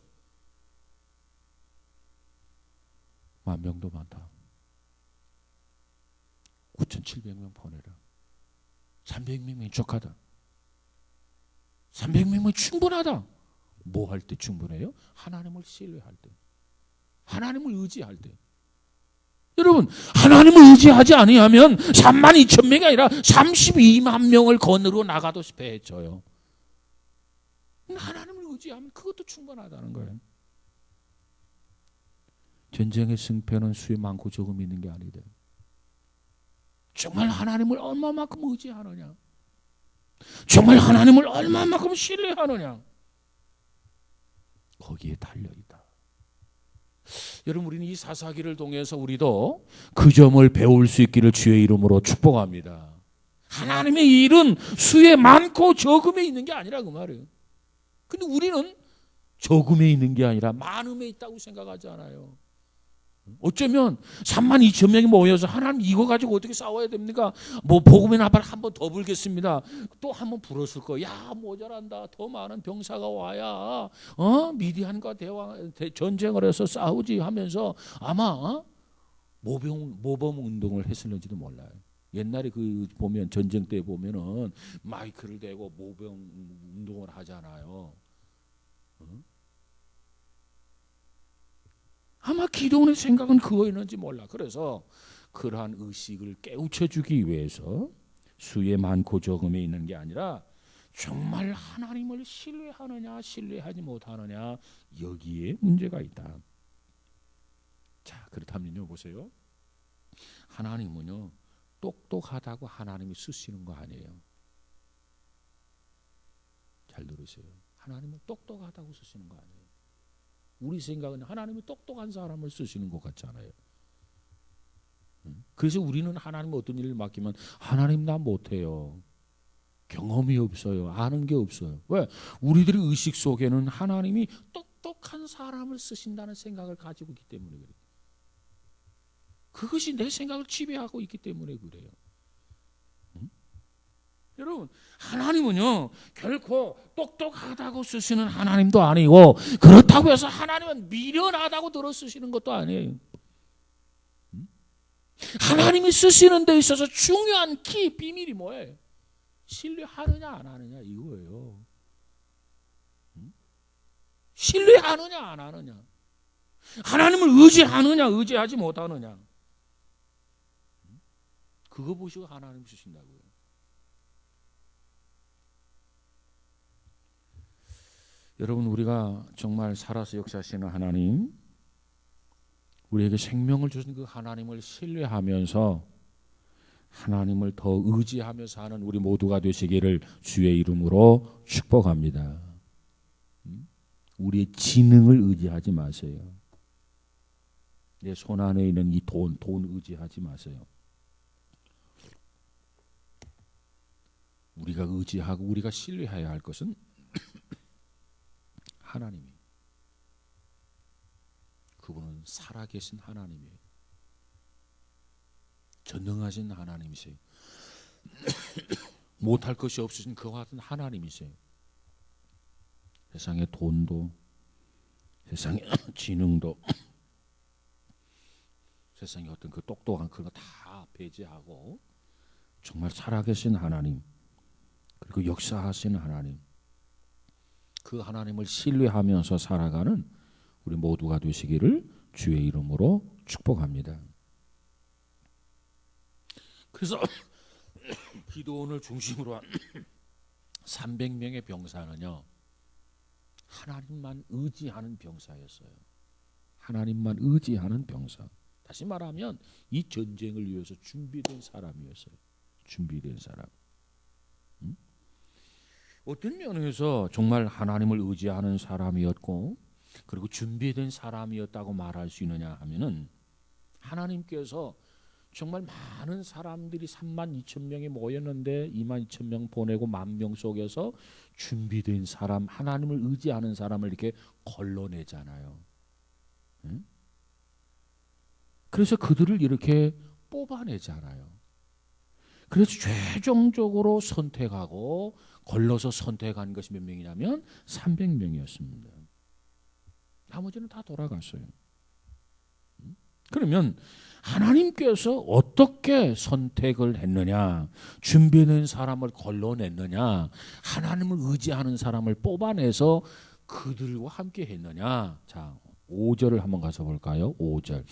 10,000명도 많다. 9,700명 보내라. 300명이 족하다. 300명은 충분하다. 뭐 할 때 충분해요? 하나님을 신뢰할 때. 하나님을 의지할 때. 여러분 하나님을 의지하지 아니하면 3만 2천 명이 아니라 32만 명을 거느리고 나가도 패해져요. 하나님을 의지하면 그것도 충분하다는 거예요. 전쟁의 승패는 수에 많고 적음이 있는 게 아니다. 정말 하나님을 얼마만큼 의지하느냐, 정말 하나님을 얼마만큼 신뢰하느냐, 거기에 달려있다. 여러분, 우리는 이 사사기를 통해서 우리도 그 점을 배울 수 있기를 주의 이름으로 축복합니다. 하나님의 일은 수에 많고 적음에 있는 게 아니라 그 말이에요. 근데 우리는 적음에 있는 게 아니라 많음에 있다고 생각하지 않아요. 어쩌면 32,000명이 모여서 하나님 이거 가지고 어떻게 싸워야 됩니까? 뭐 복음의 나팔 한 번 더 불겠습니다. 또 한 번 불었을 거야. 야, 모자란다. 더 많은 병사가 와야 미디안과 전쟁을 해서 싸우지 하면서 아마 모범 운동을 했을는지도 몰라요. 옛날에 그 보면 전쟁 때 보면은 마이크를 대고 모범 운동을 하잖아요. 아마 기도원의 생각은 그거였는지 몰라. 그래서 그러한 의식을 깨우쳐주기 위해서 수에 많고 적음에 있는 게 아니라 정말 하나님을 신뢰하느냐 신뢰하지 못하느냐, 여기에 문제가 있다. 자, 그렇다면요, 보세요. 하나님은요 똑똑하다고 하나님이 쓰시는 거 아니에요. 잘 들으세요. 하나님은 똑똑하다고 쓰시는 거 아니에요. 우리 생각은 하나님이 똑똑한 사람을 쓰시는 것 같잖아요. 그래서 우리는 하나님 어떤 일을 맡기면 하나님 나 못해요. 경험이 없어요. 아는 게 없어요. 왜? 우리들의 의식 속에는 하나님이 똑똑한 사람을 쓰신다는 생각을 가지고 있기 때문에 그래요. 그것이 내 생각을 지배하고 있기 때문에 그래요. 여러분, 하나님은요 결코 똑똑하다고 쓰시는 하나님도 아니고, 그렇다고 해서 하나님은 미련하다고 들어 쓰시는 것도 아니에요. 하나님이 쓰시는 데 있어서 중요한 비밀이 뭐예요? 신뢰하느냐 안 하느냐 이거예요. 신뢰하느냐 안 하느냐, 하나님을 의지하느냐 의지하지 못하느냐, 그거 보시고 하나님 쓰신다고요. 여러분, 우리가 정말 살아서 역사하시는 하나님, 우리에게 생명을 주신 그 하나님을 신뢰하면서 하나님을 더 의지하며 사는 우리 모두가 되시기를 주의 이름으로 축복합니다. 우리의 지능을 의지하지 마세요. 내 손 안에 있는 이 돈 의지하지 마세요. 우리가 의지하고 우리가 신뢰해야 할 것은 하나님이, 그분은 살아계신 하나님이에요. 전능하신 하나님이세요. 못할 것이 없으신 그와 같은 하나님이세요. 세상의 돈도, 세상의 지능도, 세상의 어떤 그 똑똑한 그런 거 다 배제하고 정말 살아계신 하나님, 그리고 역사하시는 하나님, 그 하나님을 신뢰하면서 살아가는 우리 모두가 되시기를 주의 이름으로 축복합니다. 그래서 기도원을 중심으로 한 300명의 병사는요 하나님만 의지하는 병사였어요. 하나님만 의지하는 병사. 다시 말하면 이 전쟁을 위해서 준비된 사람이었어요. 준비된 사람. 어떤 면에서 정말 하나님을 의지하는 사람이었고 그리고 준비된 사람이었다고 말할 수 있느냐 하면은, 하나님께서 정말 많은 사람들이 32,000명이 모였는데 22,000명 보내고 10,000명 속에서 준비된 사람, 하나님을 의지하는 사람을 이렇게 걸러내잖아요. 그래서 그들을 이렇게 뽑아내잖아요. 그래서 최종적으로 선택하고 걸러서 선택한 것이 몇 명이냐면 300명이었습니다. 나머지는 다 돌아갔어요. 그러면 하나님께서 어떻게 선택을 했느냐, 준비된 사람을 걸러냈느냐, 하나님을 의지하는 사람을 뽑아내서 그들과 함께 했느냐. 자, 5절을 한번 가서 볼까요? 5절.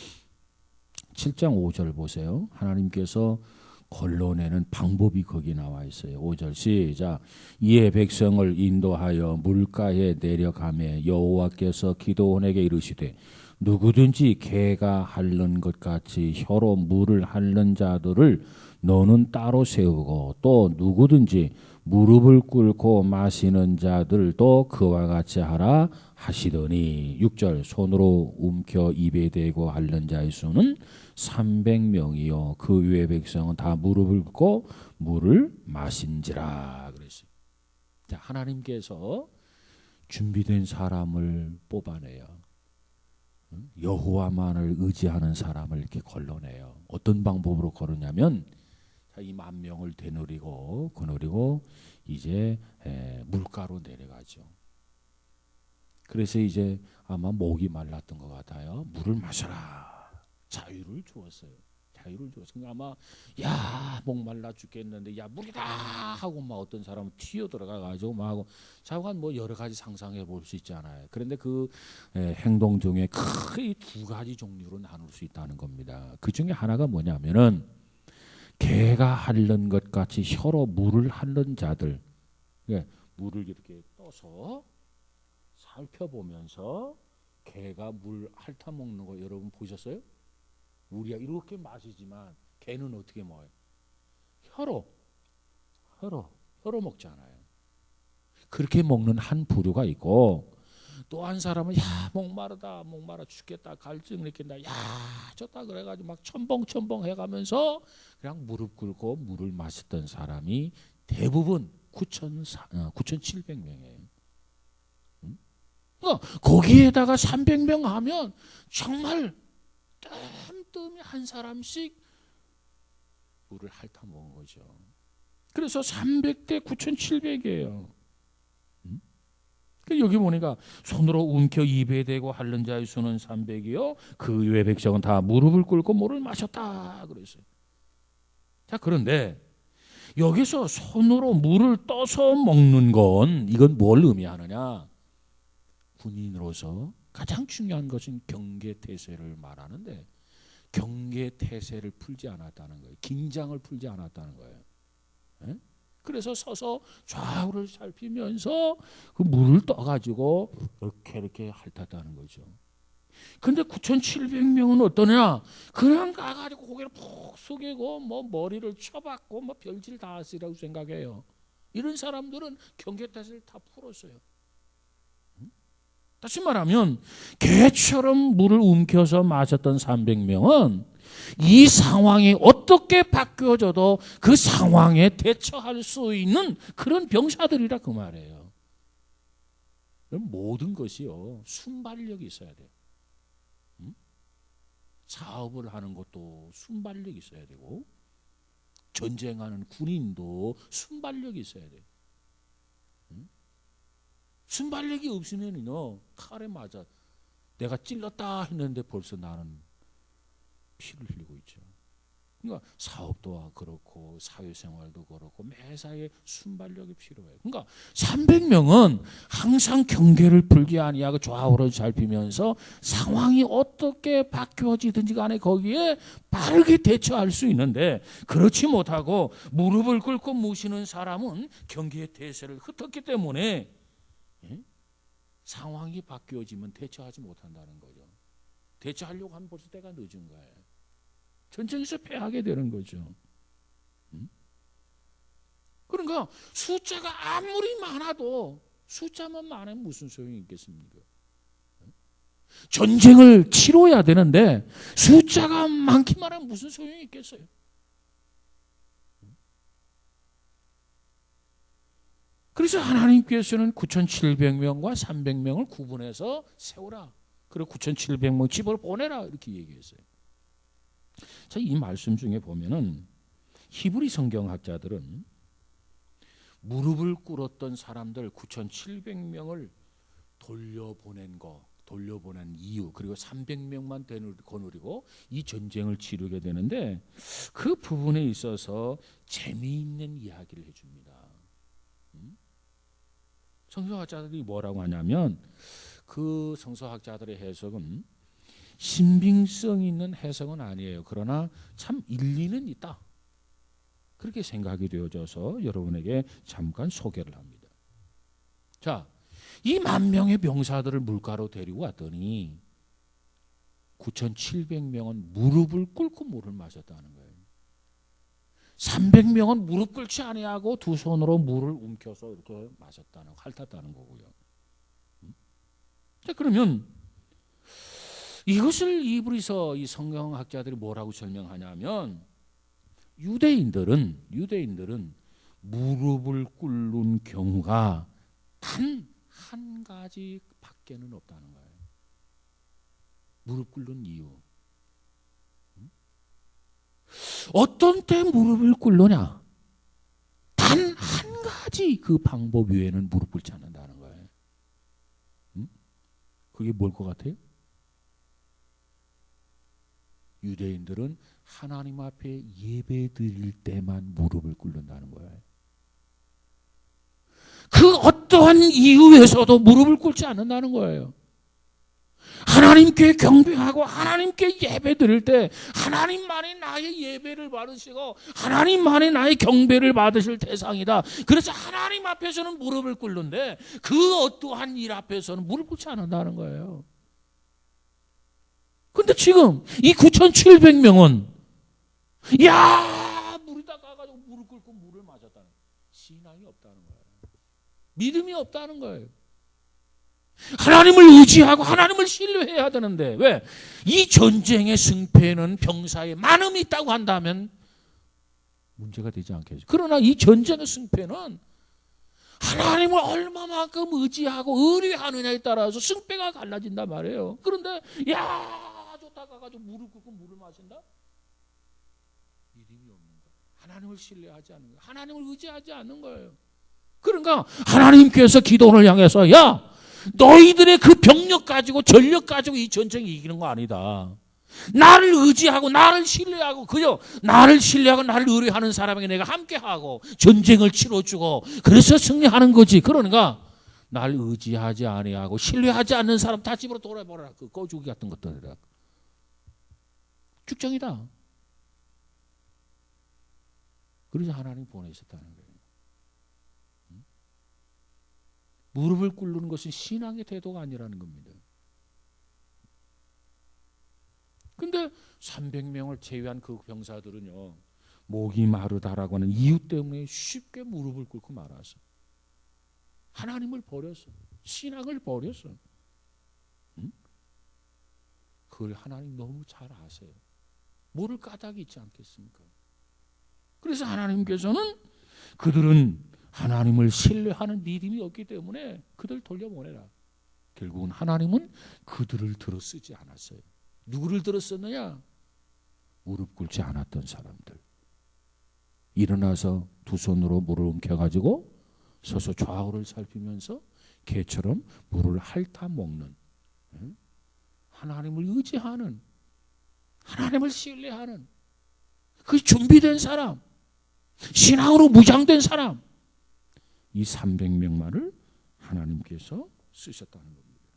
7장 5절 보세요. 하나님께서 걸러내는 방법이 거기 나와 있어요. 5절 시작. 이에 백성을 인도하여 물가에 내려가매 여호와께서 기드온에게 이르시되 누구든지 개가 핥는 것 같이 혀로 물을 핥는 자들을 너는 따로 세우고 또 누구든지 무릎을 꿇고 마시는 자들도 그와 같이 하라 하시더니 6절 손으로 움켜 입에 대고 핥는 자의 수는 300명이요 그 외의 백성은 다 무릎을 꿇고 물을 마신지라 그랬어요. 자, 하나님께서 준비된 사람을 뽑아내요. 여호와만을 의지하는 사람을 이렇게 걸러내요. 어떤 방법으로 걸으냐면 이 10,000명을 거느리고 이제 물가로 내려가죠. 그래서 이제 아마 목이 말랐던 것 같아요. 물을 마셔라. 자유를 주었어요. 그러니까 아마 야, 목 말라 죽겠는데 야, 물이다 하고 막 어떤 사람은 튀어 들어가 가지고 막 하고 자관 뭐 여러 가지 상상해 볼 수 있잖아요. 그런데 그 행동 중에 크게 2가지 종류로 나눌 수 있다는 겁니다. 그 중에 하나가 뭐냐면은 개가 핥는 것 같이 혀로 물을 핥는 자들. 물을 이렇게 떠서 살펴보면서 개가 물 핥아 먹는 거 여러분 보셨어요? 우리가 이렇게 마시지만 개는 어떻게 먹어요? 혀로 먹잖아요. 그렇게 먹는 한 부류가 있고 또 한 사람은 야, 목마르다 죽겠다 갈증 느낀다 야 좋다 그래가지고 막 첨벙 해가면서 그냥 무릎 꿇고 물을 마셨던 사람이 대부분 9,700명이에요. 거기에다가 300명 하면 정말 뜸뜸이 한 사람씩 물을 핥아 먹은 거죠. 그래서 300대 9,700이에요. 여기 보니까 손으로 움켜 입에 대고 핥는 자의 수는 300이요 그 외 백성은 다 무릎을 꿇고 물을 마셨다 그랬어요. 자, 그런데 여기서 손으로 물을 떠서 먹는 건 이건 뭘 의미하느냐? 군인으로서 가장 중요한 것은 경계태세를 말하는데 경계태세를 풀지 않았다는 거예요. 긴장을 풀지 않았다는 거예요. 에? 그래서 서서 좌우를 살피면서 그 물을 떠가지고 이렇게 핥았다는 거죠. 근데 9,700명은 어떠냐? 그냥 가가지고 고개를 푹 숙이고 뭐 머리를 쳐박고 뭐 별짓 다 하시라고 생각해요. 이런 사람들은 경계태세를 다 풀었어요. 다시 말하면 개처럼 물을 움켜서 마셨던 300명은 이 상황이 어떻게 바뀌어져도 그 상황에 대처할 수 있는 그런 병사들이라 그 말이에요. 모든 것이요 순발력이 있어야 돼요. 사업을 하는 것도 순발력이 있어야 되고 전쟁하는 군인도 순발력이 있어야 돼요. 순발력이 없으면요 칼에 맞아 내가 찔렀다 했는데 벌써 나는 피를 흘리고 있죠. 그러니까 사업도 그렇고 사회생활도 그렇고 매사에 순발력이 필요해요. 그러니까 300명은 항상 경계를 풀지 아니하고 좌우를 살피면서 상황이 어떻게 바뀌어지든지 간에 거기에 빠르게 대처할 수 있는데 그렇지 못하고 무릎을 꿇고 모시는 사람은 경계의 대세를 흩었기 때문에 상황이 바뀌어지면 대처하지 못한다는 거죠. 대처하려고 하면 벌써 때가 늦은 거예요. 전쟁에서 패하게 되는 거죠. 그러니까 숫자가 아무리 많아도 숫자만 많으면 무슨 소용이 있겠습니까? 전쟁을 치러야 되는데 숫자가 많기만 하면 무슨 소용이 있겠어요? 그래서 하나님께서는 9,700명과 300명을 구분해서 세우라. 그리고 9,700명 집으로 보내라 이렇게 얘기했어요. 자, 이 말씀 중에 보면은 히브리 성경학자들은 무릎을 꿇었던 사람들 9,700명을 돌려보낸 이유 그리고 300명만 거느리고 이 전쟁을 치르게 되는데 그 부분에 있어서 재미있는 이야기를 해줍니다. 성서학자들이 뭐라고 하냐면 그 성서학자들의 해석은 신빙성 있는 해석은 아니에요. 그러나 참 일리는 있다. 그렇게 생각이 되어져서 여러분에게 잠깐 소개를 합니다. 자, 이 10,000명의 병사들을 물가로 데리고 왔더니 9,700명은 무릎을 꿇고 물을 마셨다는 거예요. 300명은 무릎 꿇지 아니하고 두 손으로 물을 움켜서 이렇게 마셨다는, 핥았다는 거고요. 자, 그러면 이것을 이브리서 이 성경학자들이 뭐라고 설명하냐면 유대인들은 무릎을 꿇는 경우가 단 한 가지 밖에는 없다는 거예요. 무릎 꿇는 이유. 어떤 때 무릎을 꿇느냐? 단 한 가지 그 방법 외에는 무릎 꿇지 않는다는 거예요. 그게 뭘 것 같아요? 유대인들은 하나님 앞에 예배 드릴 때만 무릎을 꿇는다는 거예요. 그 어떠한 이유에서도 무릎을 꿇지 않는다는 거예요. 하나님께 경배하고 하나님께 예배 드릴 때 하나님만이 나의 예배를 받으시고 하나님만이 나의 경배를 받으실 대상이다. 그래서 하나님 앞에서는 무릎을 꿇는데 그 어떠한 일 앞에서는 무릎 꿇지 않는다는 거예요. 근데 지금 이 9,700명은 물에다 가가지고 무릎 꿇고 물을 마셨다는 거예요. 신앙이 없다는 거예요. 믿음이 없다는 거예요. 하나님을 의지하고 하나님을 신뢰해야 되는데 왜? 이 전쟁의 승패는 병사의 많음이 있다고 한다면 문제가 되지 않겠죠. 그러나 이 전쟁의 승패는 하나님을 얼마만큼 의지하고 의뢰하느냐에 따라서 승패가 갈라진단 말이에요. 그런데 좋다 가가지고 무릎 꿇고 물을 마신다? 믿음이 없는 거예요. 하나님을 신뢰하지 않는 거예요. 하나님을 의지하지 않는 거예요. 그러니까 하나님께서 기도를 향해서 너희들의 그 병력 가지고 전력 가지고 이 전쟁 이기는 거 아니다. 나를 의지하고 나를 신뢰하고 나를 신뢰하고 나를 의뢰하는 사람에게 내가 함께하고 전쟁을 치러주고 그래서 승리하는 거지. 그러니까 날 의지하지 아니하고 신뢰하지 않는 사람 다 집으로 돌아버려라. 그 꺼주기 같은 것들이라. 축정이다. 그래서 하나님 보내셨다는 거예요. 무릎을 꿇는 것은 신앙의 태도가 아니라는 겁니다. 근데 300명을 제외한 그 병사들은요, 목이 마르다라고 하는 이유 때문에 쉽게 무릎을 꿇고 말았어. 하나님을 버렸어. 신앙을 버렸어. 그걸 하나님 너무 잘 아세요. 모를 까닭이 있지 않겠습니까? 그래서 하나님께서는 그들은 하나님을 신뢰하는 믿음이 없기 때문에 그들 돌려보내라. 결국은 하나님은 그들을 들어 쓰지 않았어요. 누구를 들어 썼느냐? 무릎 꿇지 않았던 사람들. 일어나서 두 손으로 물을 움켜가지고 서서 좌우를 살피면서 개처럼 물을 핥아 먹는, 하나님을 의지하는, 하나님을 신뢰하는 그 준비된 사람, 신앙으로 무장된 사람, 이 300명만을 하나님께서 쓰셨다는 겁니다.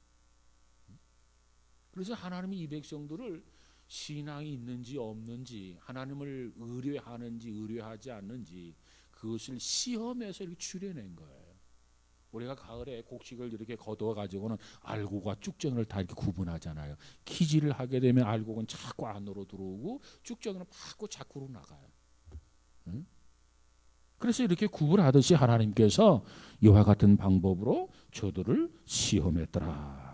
그래서 하나님이 이 백성들을 신앙이 있는지 없는지, 하나님을 의뢰하는지 의뢰하지 않는지 그것을 시험해서 이렇게 추려낸 거예요. 우리가 가을에 곡식을 이렇게 거두어 가지고는 알곡과 쭉정을 다 이렇게 구분하잖아요. 키질을 하게 되면 알곡은 자꾸 안으로 들어오고 쭉정은 자꾸 나가요. 그래서 이렇게 구분하듯이 하나님께서 이와 같은 방법으로 저들을 시험했더라.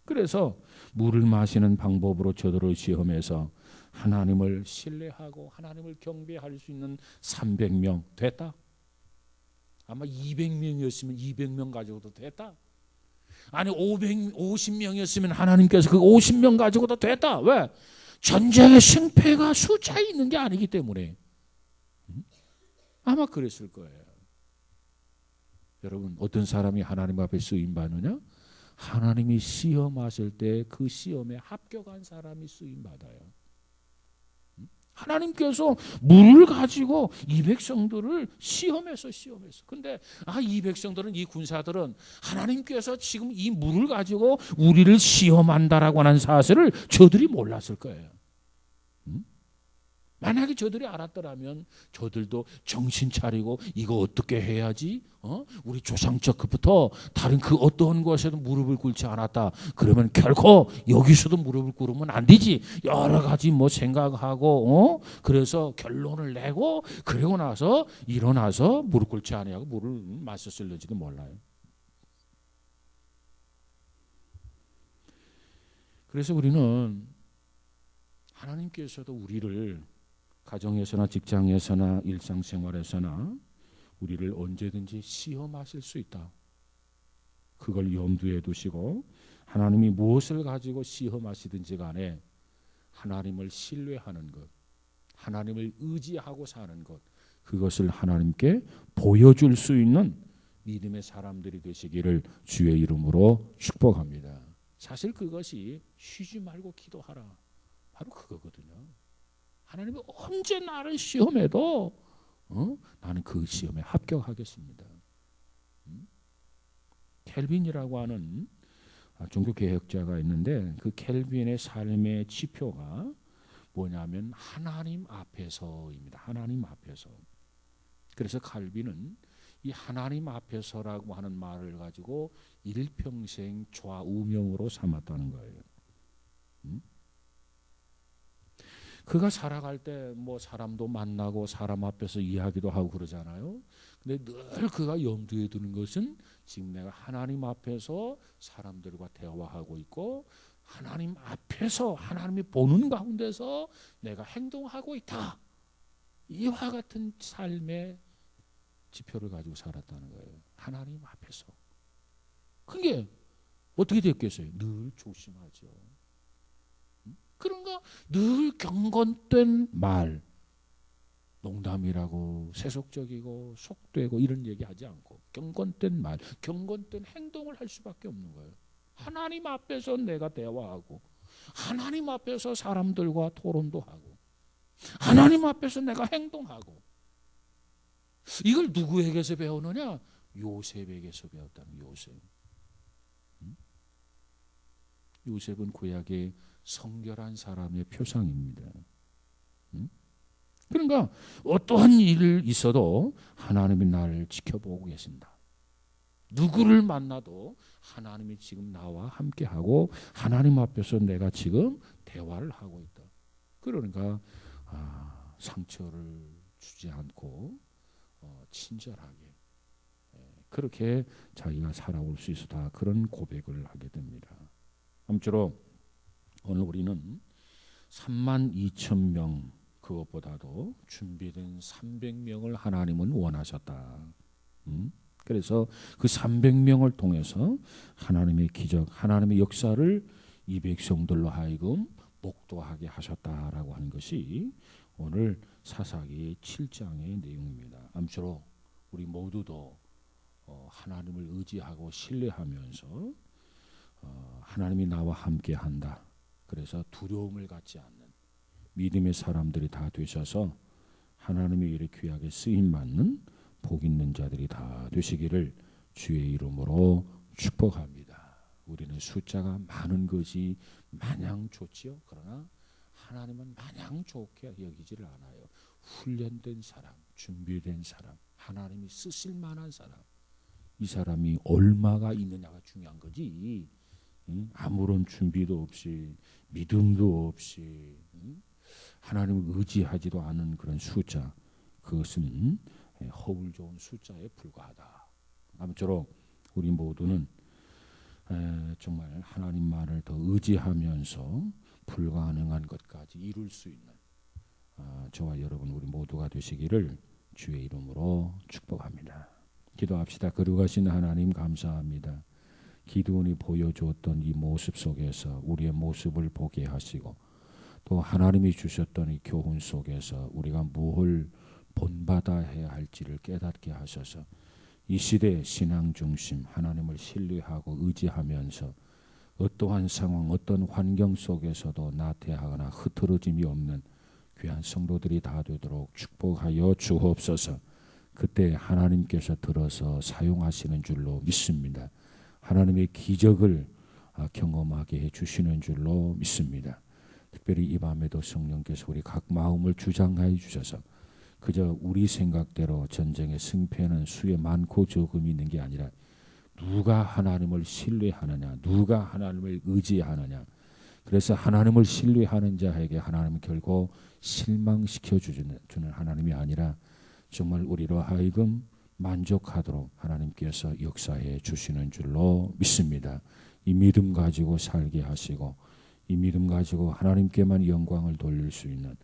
그래서 물을 마시는 방법으로 저들을 시험해서 하나님을 신뢰하고 하나님을 경배할 수 있는 300명 됐다. 아마 200명이었으면 200명 가지고도 됐다. 아니 550명이었으면 하나님께서 그 50명 가지고도 됐다. 왜? 전쟁의 승패가 숫자에 있는 게 아니기 때문에. 아마 그랬을 거예요. 여러분, 어떤 사람이 하나님 앞에 쓰임 받느냐? 하나님이 시험하실 때 그 시험에 합격한 사람이 쓰임 받아요. 하나님께서 물을 가지고 이 백성들을 시험해서. 근데 이 백성들은, 이 군사들은 하나님께서 지금 이 물을 가지고 우리를 시험한다라고 하는 사실을 저들이 몰랐을 거예요. 만약에 저들이 알았더라면 저들도 정신 차리고 이거 어떻게 해야지? 우리 조상적 그부터 다른 그 어떠한 것에도 무릎을 꿇지 않았다. 그러면 결코 여기서도 무릎을 꿇으면 안 되지. 여러 가지 뭐 생각하고 그래서 결론을 내고 그리고 나서 일어나서 무릎 꿇지 아니하고 물을 마셨을는지도 몰라요. 그래서 우리는 하나님께서도 우리를 가정에서나 직장에서나 일상생활에서나 우리를 언제든지 시험하실 수 있다. 그걸 염두에 두시고 하나님이 무엇을 가지고 시험하시든지 간에 하나님을 신뢰하는 것, 하나님을 의지하고 사는 것, 그것을 하나님께 보여줄 수 있는 믿음의 사람들이 되시기를 주의 이름으로 축복합니다. 사실 그것이 쉬지 말고 기도하라. 바로 그거거든요. 하나님이 언제 나를 시험해도 나는 그 시험에 합격하겠습니다. 켈빈이라고 하는 종교개혁자가 있는데 그 켈빈의 삶의 지표가 뭐냐면 하나님 앞에서입니다. 하나님 앞에서. 그래서 칼빈은 이 하나님 앞에서라고 하는 말을 가지고 일평생 좌우명으로 삼았다는 거예요. 그가 살아갈 때 뭐 사람도 만나고 사람 앞에서 이야기도 하고 그러잖아요. 근데 늘 그가 염두에 두는 것은 지금 내가 하나님 앞에서 사람들과 대화하고 있고 하나님 앞에서 하나님이 보는 가운데서 내가 행동하고 있다. 이와 같은 삶의 지표를 가지고 살았다는 거예요. 하나님 앞에서. 그게 어떻게 됐겠어요? 늘 조심하죠. 그런가 늘 경건된 말, 농담이라고 세속적이고 속되고 이런 얘기하지 않고 경건된 말, 경건된 행동을 할 수밖에 없는 거예요. 하나님 앞에서 내가 대화하고 하나님 앞에서 사람들과 토론도 하고 하나님 앞에서 내가 행동하고 이걸 누구에게서 배우느냐? 요셉에게서 배웠다는 요셉. 요셉은 구약의 성결한 사람의 표상입니다. 그러니까 어떠한 일 있어도 하나님이 나를 지켜보고 계신다. 누구를 만나도 하나님이 지금 나와 함께하고 하나님 앞에서 내가 지금 대화를 하고 있다. 그러니까 상처를 주지 않고 친절하게 그렇게 자기가 살아올 수 있었다. 그런 고백을 하게 됩니다. 아무쪼록 오늘 우리는 32,000명 그것보다도 준비된 300명을 하나님은 원하셨다. 그래서 그 300명을 통해서 하나님의 기적, 하나님의 역사를 이 백성들로 하여금 목도하게 하셨다라고 하는 것이 오늘 사사기 7장의 내용입니다. 아무쪼록 우리 모두도 하나님을 의지하고 신뢰하면서 하나님이 나와 함께한다. 그래서 두려움을 갖지 않는 믿음의 사람들이 다 되셔서 하나님의 일에 귀하게 쓰임받는 복 있는 자들이 다 되시기를 주의 이름으로 축복합니다. 우리는 숫자가 많은 것이 마냥 좋지요. 그러나 하나님은 마냥 좋게 여기지를 않아요. 훈련된 사람, 준비된 사람, 하나님이 쓰실 만한 사람, 이 사람이 얼마가 있느냐가 중요한 거지. 아무런 준비도 없이 믿음도 없이 하나님을 의지하지도 않은 그런 숫자, 그것은 허울 좋은 숫자에 불과하다. 아무쪼록 우리 모두는 정말 하나님만을 더 의지하면서 불가능한 것까지 이룰 수 있는 저와 여러분 우리 모두가 되시기를 주의 이름으로 축복합니다. 기도합시다. 거룩하신 하나님 감사합니다. 기드온이 보여주었던 이 모습 속에서 우리의 모습을 보게 하시고 또 하나님이 주셨던 이 교훈 속에서 우리가 무엇을 본받아야 할지를 깨닫게 하셔서 이 시대의 신앙 중심 하나님을 신뢰하고 의지하면서 어떠한 상황 어떤 환경 속에서도 나태하거나 흐트러짐이 없는 귀한 성도들이 다 되도록 축복하여 주옵소서. 그때 하나님께서 들어서 사용하시는 줄로 믿습니다. 하나님의 기적을 경험하게 해주시는 줄로 믿습니다. 특별히 이 밤에도 성령께서 우리 각 마음을 주장하여 주셔서 그저 우리 생각대로 전쟁의 승패는 수에 많고 적음이 있는 게 아니라 누가 하나님을 신뢰하느냐, 누가 하나님을 의지하느냐. 그래서 하나님을 신뢰하는 자에게 하나님은 결국 실망시켜 주는 하나님이 아니라 정말 우리로 하여금 만족하도록 하나님께서 역사해 주시는 줄로 믿습니다. 이 믿음 가지고 살게 하시고 이 믿음 가지고 하나님께만 영광을 돌릴 수 있는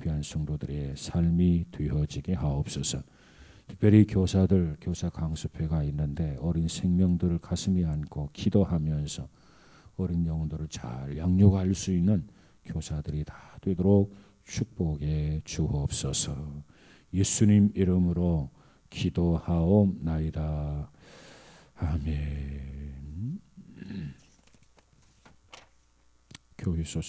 귀한 성도들의 삶이 되어지게 하옵소서. 특별히 교사들, 교사 강습회가 있는데 어린 생명들을 가슴에 안고 기도하면서 어린 영혼들을 잘 양육할 수 있는 교사들이 다 되도록 축복해 주옵소서. 예수님 이름으로 기도하옵나이다. 아멘. 교회 소식